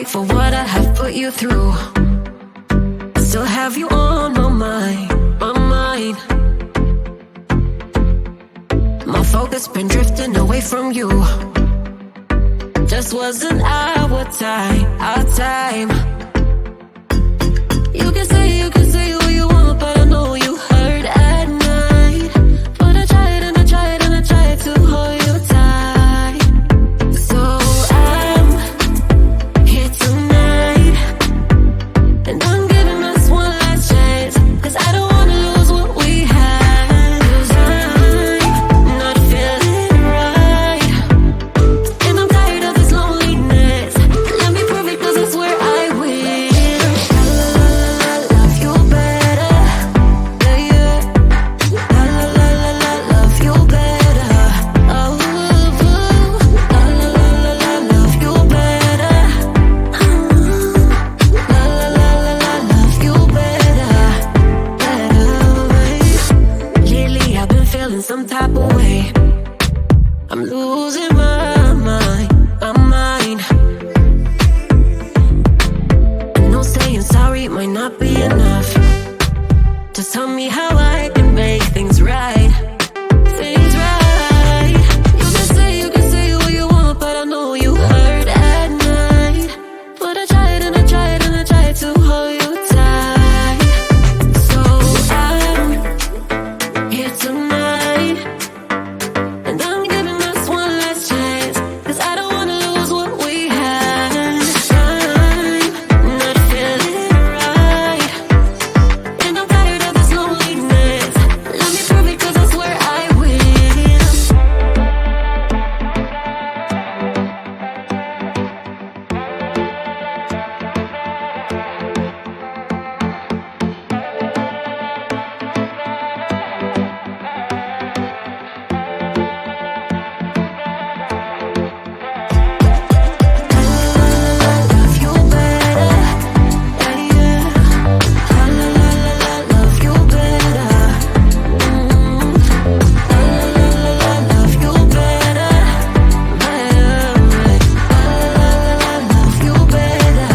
sorry for what I have put you through. I still have you on my mind, my mind. My focus been drifting away from you. Just wasn't our time, our time. You can say what you want, but I know you hurt at night. But I tried and I tried and I tried to hold you tight. So I'm here tonight, and I'm giving us one last chance, 'cause I don't wanna lose what we had. 'Cause I'm not feeling right, and I'm tired of this loneliness. Let me prove it, 'cause I swear I will. Love you better, yeah, yeah. Love you better, oh, love you better, love you better, better. Lately I've been feeling some type of way. I'm losing my mind, my mind. I know saying sorry might not be enough. Just tell me how I can make things right, things right. You can say what you want, but I know you hurt at night. But I tried and I tried and I tried to hold you tight. So I'm here tonight, and I'm giving us one last chance, 'cause I don't wanna lose what we had. I'm not feeling right, and I'm tired of this loneliness. Let me prove it, 'cause I swear I will. Love you better, yeah, yeah. Love you better, love you better, better. Love you better,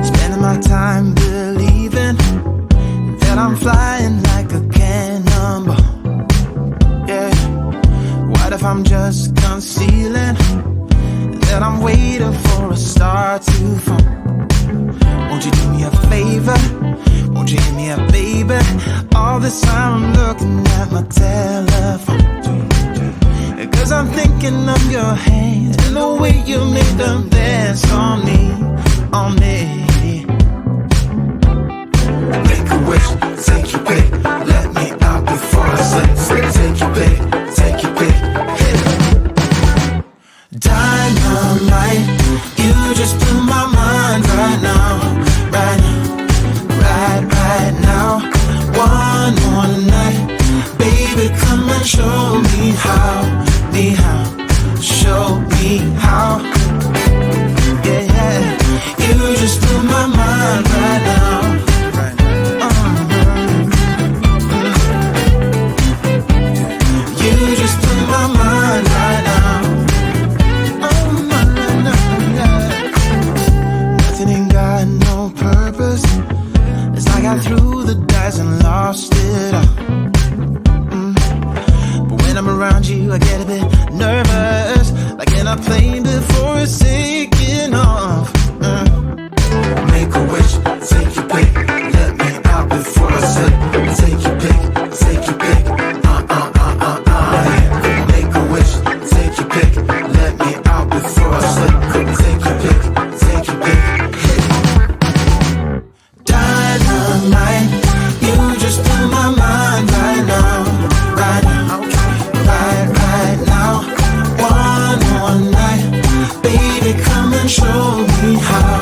Spending my time believing that I'm flying like a cannonball. Yeah. What if I'm just concealing that I'm waiting for a star to fall? Won't you do me a favor? Won't you hear me up, baby? All this time I'm looking at my telephone, 'cause I'm thinking of your hands and the way you make them dance on me, on me. Make a wish, take your pick, let me out before I slip. Take your pick, hit it. Dynamite, you just blew my mind right now, right now, right now. One more night, baby, come and show me how, show me how. Yeah, yeah. show me how.